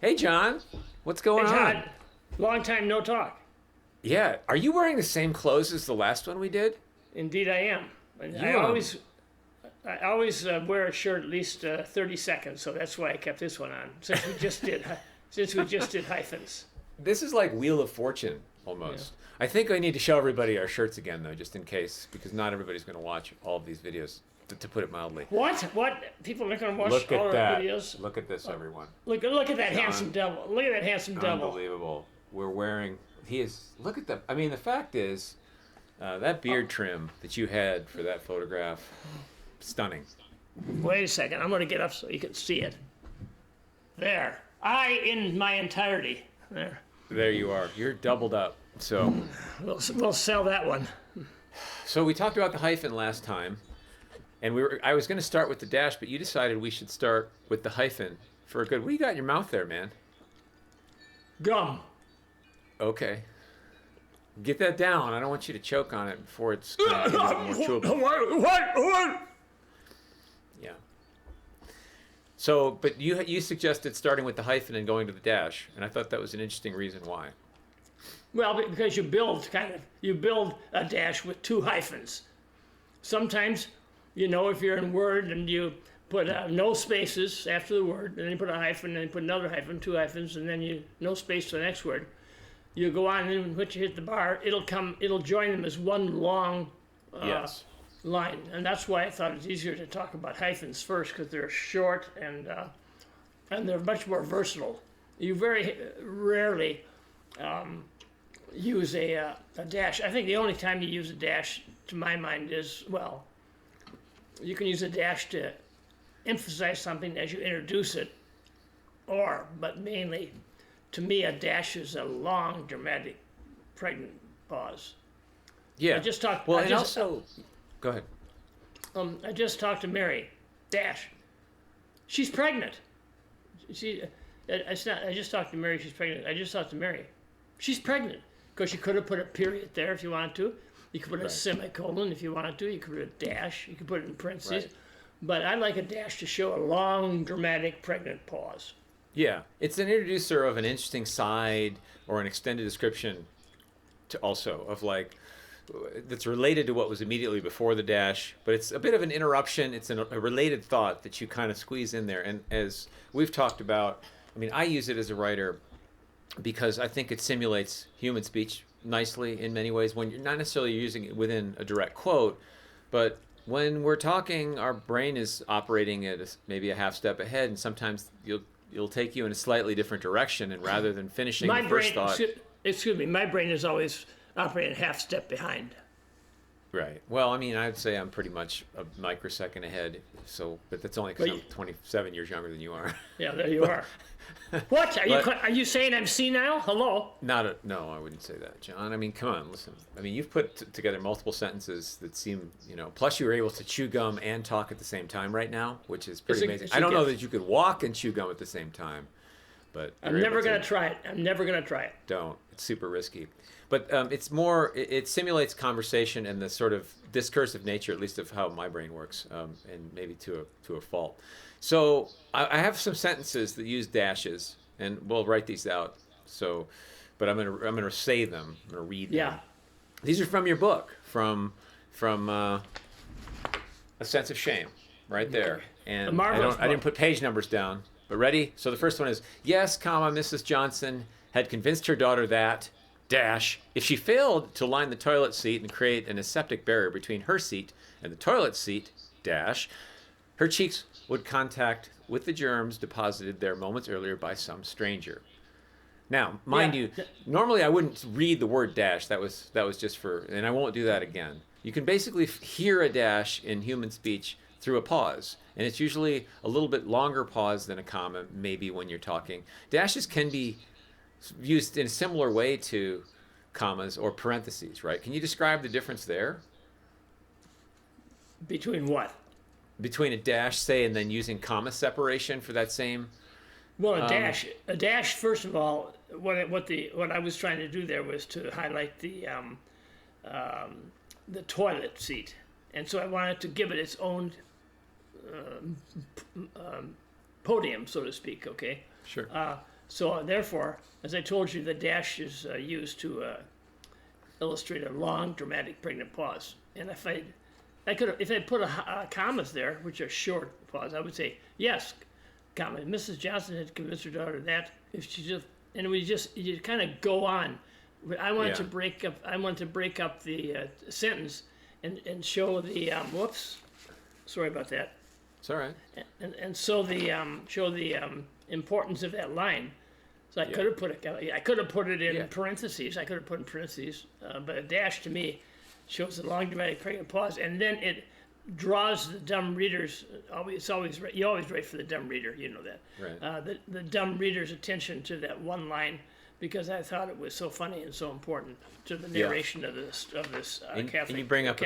Hey, John. What's going Hey on? Todd, long time no talk. Yeah. Are you wearing the same clothes as the last one we did? Indeed, I am. And You I always wear a shirt at least 30 seconds, so that's why I kept this one on. Since we just did hyphens. This is like Wheel of Fortune almost. I think I need to show everybody our shirts again though, just in case, because not everybody's going to watch all of these videos. To put it mildly. What? What? People are going to watch Look all at our that. videos? Look at this, everyone. Look at that handsome devil. Look at that handsome devil. Unbelievable. We're wearing. He is. Look at the. I mean, the fact is, that beard trim that you had for that photograph, stunning. Wait a second. I'm going to get up so you can see it. There. I in my entirety. There. There you are. You're doubled up. So. We'll sell that one. So we talked about the hyphen last time. And I was going to start with the dash, but you decided we should start with the hyphen for a good. What do you got in your mouth there, man? Gum. Okay. Get that down. I don't want you to choke on it before it's kind of more chewable. What? Yeah. So, but you suggested starting with the hyphen and going to the dash, and I thought that was an interesting reason why. Well, because you build a dash with two hyphens. Sometimes, if you're in Word and you put no spaces after the word, and then you put a hyphen, and then you put another hyphen, two hyphens, and then you no space to the next word. You go on, and then once you hit the bar, it'll join them as one long Yes. line, and that's why I thought it's easier to talk about hyphens first, because they're short and they're much more versatile. You very rarely use a dash. I think the only time you use a dash, to my mind, is, well, you can use a dash to emphasize something as you introduce it, but mainly, to me, a dash is a long, dramatic, pregnant pause. Yeah. I just talked. Well, I and just, also, go ahead. I just talked to Mary. Dash. She's pregnant. It's not. I just talked to Mary. She's pregnant. I just talked to Mary. She's pregnant because you could have put a period there if you wanted to. You could put a semicolon if you wanted to. You could put a dash. You could put it in parentheses. Right. But I like a dash to show a long, dramatic, pregnant pause. Yeah, it's an introducer of an interesting side or an extended description to also of like that's related to what was immediately before the dash, but it's a bit of an interruption. It's a related thought that you kind of squeeze in there. And as we've talked about, I mean, I use it as a writer because I think it simulates human speech nicely in many ways when you're not necessarily using it within a direct quote, but when we're talking, our brain is operating at maybe a half step ahead, and sometimes you'll take you in a slightly different direction, and rather than finishing the first thought. Excuse me, my brain is always operating a half step behind. Right. Well, I mean, I'd say I'm pretty much a microsecond ahead. So, but that's only because I'm 27 years younger than you are. Yeah, there you are. What? Are you saying I'm senile? Hello? No, I wouldn't say that, John. I mean, come on, listen. I mean, you've put together multiple sentences that seem, plus you were able to chew gum and talk at the same time right now, which is pretty amazing. I don't know that you could walk and chew gum at the same time, but I'm never going to try it. I'm never going to try it. Don't. It's super risky. But it's more, it simulates conversation and the sort of discursive nature, at least of how my brain works, and maybe to a fault. So I have some sentences that use dashes, and we'll write these out. So, but I'm gonna say them. I'm gonna read them. Yeah. These are from your book, from A Sense of Shame, right there. And I didn't put page numbers down. But ready? So the first one is, yes, Mrs. Johnson had convinced her daughter that, dash, if she failed to line the toilet seat and create an aseptic barrier between her seat and the toilet seat, dash, her cheeks would contact with the germs deposited there moments earlier by some stranger. Now, mind you, normally I wouldn't read the word dash. That was just for, and I won't do that again. You can basically hear a dash in human speech through a pause, and it's usually a little bit longer pause than a comma, maybe when you're talking. Dashes can be used in a similar way to commas or parentheses, right? Can you describe the difference there? Between what? Between a dash, say, and then using comma separation for that same. Well, a dash. First of all, what I was trying to do there was to highlight the toilet seat, and so I wanted to give it its own podium, so to speak. Okay. Sure. So therefore, as I told you, the dash is used to illustrate a long, dramatic, pregnant pause. And if I put commas there, which are short pause, I would say, yes, comma. Mrs. Johnson had convinced her daughter that if she just, and you kind of go on. I wanted to break up the sentence and show the whoops. Sorry about that. It's all right. And so show the importance of that line. So I could have put it in parentheses. I could have put in parentheses, but a dash to me shows the long dramatic pregnant pause, and then it draws the dumb readers. You always write for the dumb reader. You know that. Right. The dumb reader's attention to that one line, because I thought it was so funny and so important to the narration of this Catholic. And you bring up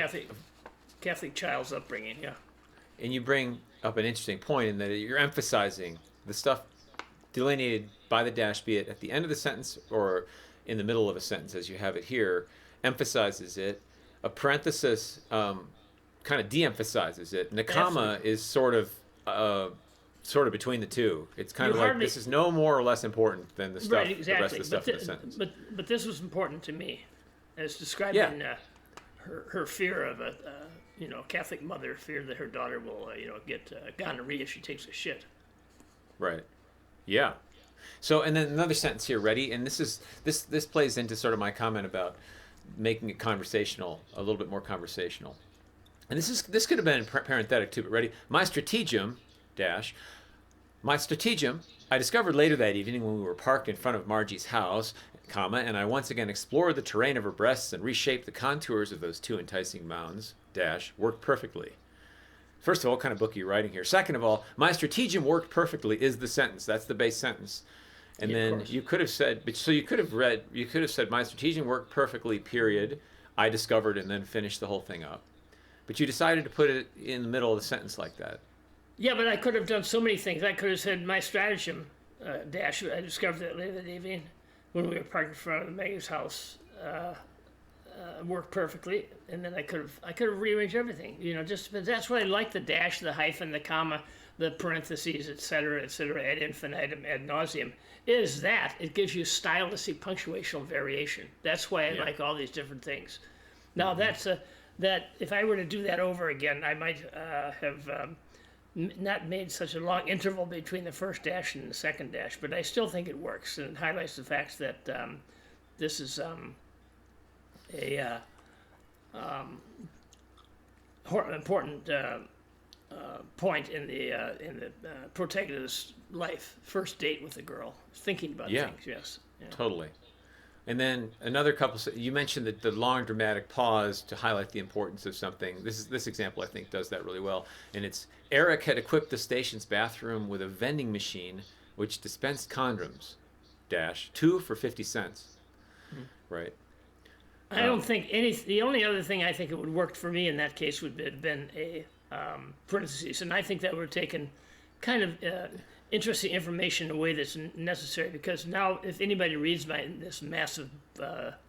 Catholic child's upbringing. Yeah. And you bring up an interesting point in that you're emphasizing the stuff delineated by the dash, be it at the end of the sentence or in the middle of a sentence, as you have it here, emphasizes it. A parenthesis kind of de-emphasizes it, and a comma is sort of between the two. It's kind of like this is no more or less important than the stuff, the rest of the stuff in the sentence. But this was important to me, as describing her fear of a Catholic mother, fear that her daughter will get gonorrhea if she takes a shit. Right. Yeah. So, and then another sentence here, ready? And this plays into sort of my comment about making it conversational, a little bit more conversational. And this could have been parenthetic too, but ready? My stratagem, I discovered later that evening when we were parked in front of Margie's house, comma, and I once again explored the terrain of her breasts and reshaped the contours of those two enticing mounds, worked perfectly. First of all, what kind of book are you writing here? Second of all, my stratagem worked perfectly is the sentence. That's the base sentence. And then you could have said, my stratagem worked perfectly, period. I discovered, and then finished the whole thing up. But you decided to put it in the middle of the sentence like that. Yeah, but I could have done so many things. I could have said my stratagem, I discovered that later that evening when we were parked in front of Maggie's house, worked perfectly, and then I could have rearranged everything. But that's why I like the dash, the hyphen, the comma, the parentheses, etc., ad infinitum, ad nauseum. Is that it gives you stylistic punctuational variation. That's why I like all these different things. Now that if I were to do that over again, I might have not made such a long interval between the first dash and the second dash, but I still think it works, and it highlights the fact that this is important point in the protagonist's life, first date with a girl, thinking about things. Yes, totally. And then another couple. You mentioned that the long dramatic pause to highlight the importance of something. This example I think does that really well. And it's Eric had equipped the station's bathroom with a vending machine which dispensed condoms. 2 for 50 cents. Right. I don't think the only other thing I think it would work for me in that case would have been a parentheses, and I think that would have taken kind of interesting information in a way that's necessary, because now if anybody reads this massive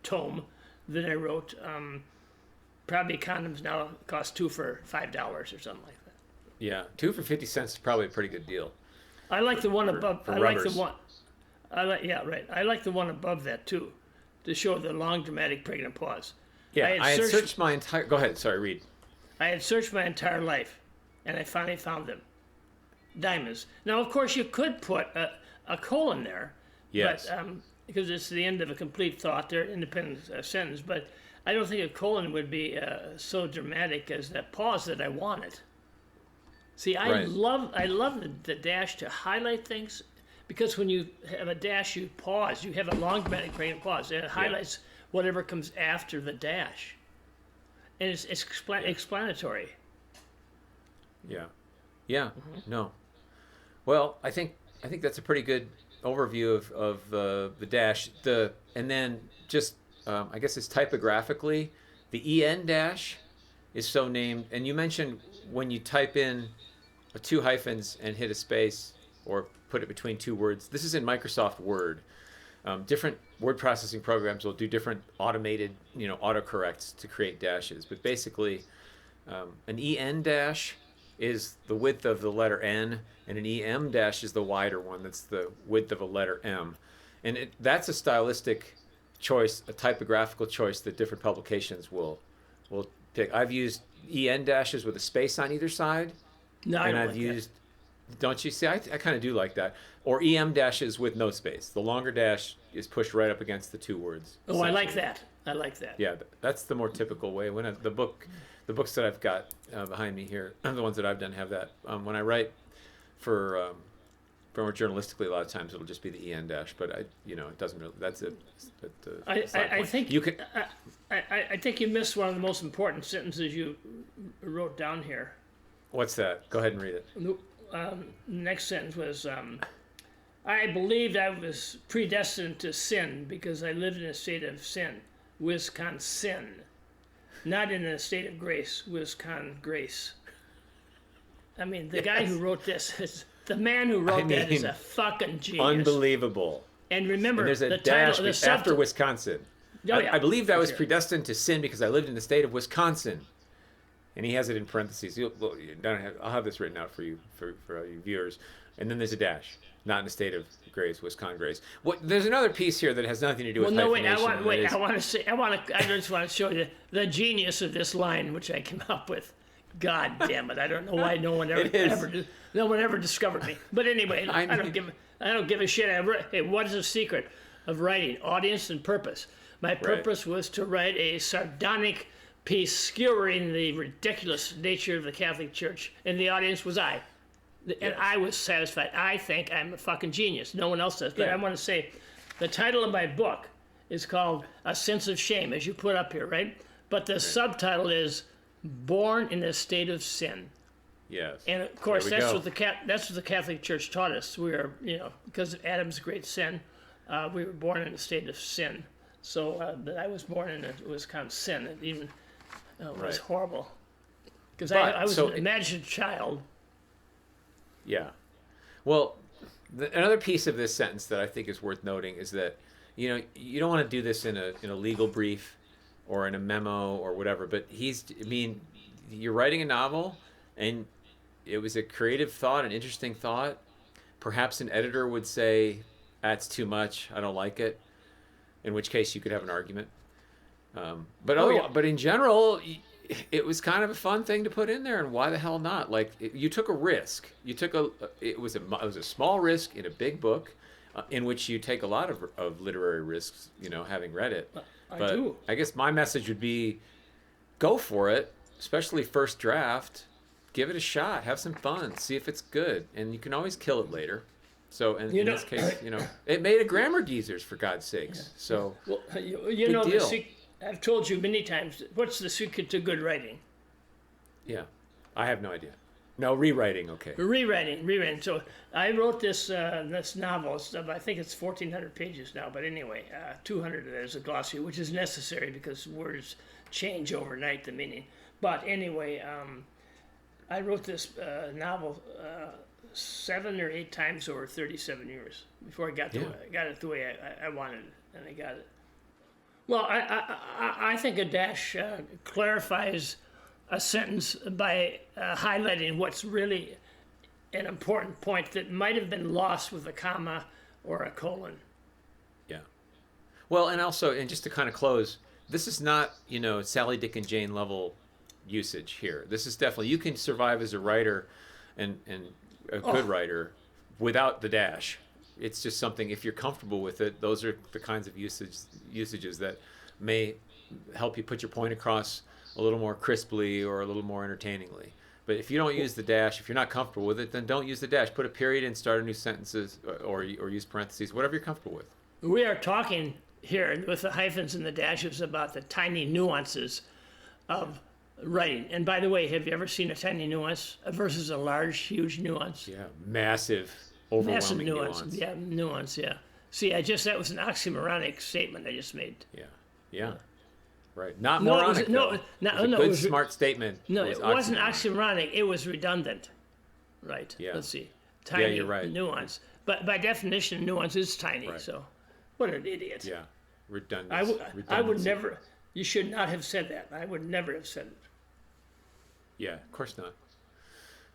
tome that I wrote, probably condoms now cost 2 for $5 or something like that. Yeah, 2 for 50 cents is probably a pretty good deal. I like the one above. For rubbers. I like the one above that too, to show the long dramatic pregnant pause. Yeah, I had searched my entire. Go ahead. Sorry, read. I had searched my entire life, and I finally found them. Diamonds. Now, of course, you could put a colon there. Yes. But, because it's the end of a complete thought. They're independent sentence. But I don't think a colon would be so dramatic as that pause that I wanted. See, I love the dash to highlight things, because when you have a dash, you pause. You have a long dramatic pregnant pause, and it highlights whatever comes after the dash. And it's explanatory. Yeah. Yeah. No. Well, I think that's a pretty good overview of the dash. And then just I guess it's typographically, the en dash is so named. And you mentioned when you type in 2 hyphens and hit a space or put it between 2 words. This is in Microsoft Word. Different word processing programs will do different automated, autocorrects to create dashes. But basically, an en dash is the width of the letter N, and an EM dash is the wider one. That's the width of a letter M. And that's a stylistic choice, a typographical choice that different publications will pick. I've used EN dashes with a space on either side. No, and I've like used, don't you see? I kind of do like that. Or EM dashes with no space. The longer dash is pushed right up against the two words. Oh, I like that. I like that. Yeah, that's the more typical way. When the books that I've got behind me here, the ones that I've done have that. When I write for more journalistically, a lot of times it'll just be the EN dash, but it doesn't really. That's it. I think you can. I think you missed one of the most important sentences you wrote down here. What's that? Go ahead and read it. The next sentence was, I believed I was predestined to sin because I lived in a state of sin, Wisconsin, not in a state of grace, Wisconsin grace. I mean, the guy who wrote this, the man who wrote that is a fucking genius. Unbelievable. And remember, and there's a the dash title, after Wisconsin. Oh, yeah. I believed I was predestined to sin because I lived in the state of Wisconsin. And he has it in parentheses. I'll have this written out for you, for you viewers. And then there's a dash, not in a state of grace, Wisconsin grace. There's another piece here that has nothing to do with hyphenation. I just want to show you the genius of this line, which I came up with. God damn it! I don't know why no one ever discovered me. But anyway, I don't give a shit. Hey, what is the secret of writing? Audience and purpose. My purpose was to write a sardonic piece skewering the ridiculous nature of the Catholic Church, and the audience was I. And I was satisfied. I think I'm a fucking genius. No one else does. But I want to say, the title of my book is called A Sense of Shame, as you put up here, right? But the subtitle is Born in a State of Sin. Yes. And of course, that's what the Catholic Church taught us. We are, because of Adam's great sin, we were born in a state of sin. So I was born in Wisconsin. It even was horrible. Because I was an imagined child. Yeah. Well, another piece of this sentence that I think is worth noting is that, you don't want to do this in a legal brief or in a memo or whatever, but you're writing a novel and it was a creative thought, an interesting thought. Perhaps an editor would say, that's too much, I don't like it, in which case you could have an argument. But in general, it was kind of a fun thing to put in there, and why the hell not? Like, you took a risk. It was a small risk in a big book, in which you take a lot of literary risks, having read it. But I do. I guess my message would be, go for it, especially first draft. Give it a shot. Have some fun. See if it's good, and you can always kill it later. So in this case, it made a grammar geezers, for God's sakes. So well, I've told you many times, what's the secret to good writing? Yeah, I have no idea. No, rewriting, okay. Rewriting. So I wrote this novel. I think it's 1,400 pages now, but anyway, 200 of it is a glossary, which is necessary because words change overnight, the meaning. But anyway, I wrote this novel 7 or 8 times over 37 years before I got it the way I wanted it, and I got it. Well, I think a dash clarifies a sentence by highlighting what's really an important point that might have been lost with a comma or a colon. Yeah. Well, and just to kind of close, this is not, Sally, Dick, and Jane level usage here. This is definitely, you can survive as a writer and a good writer without the dash. It's just something, if you're comfortable with it, those are the kinds of usages that may help you put your point across a little more crisply or a little more entertainingly. But if you don't use the dash, if you're not comfortable with it, then don't use the dash. Put a period in, start a new sentences, or use parentheses, whatever you're comfortable with. We are talking here with the hyphens and the dashes about the tiny nuances of writing. And by the way, have you ever seen a tiny nuance versus a large, huge nuance? Yeah, massive, overwhelming nuance. Yeah, nuance, yeah. See, that was an oxymoronic statement I just made. Yeah. Right. Not moronic, though. It was a smart statement. No, it wasn't oxymoronic. It was redundant. Right. Yeah. Let's see. Tiny you're right. nuance. But by definition, nuance is tiny. Right. So, what an idiot. Yeah. Redundant. I would never. You should not have said that. I would never have said it. Yeah, of course not.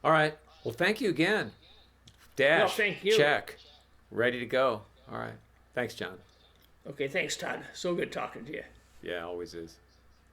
All right. Well, thank you again. Dash. Well, thank you. Check. Ready to go. All right. Thanks, John. Okay, thanks, Todd. So good talking to you. Yeah, always is.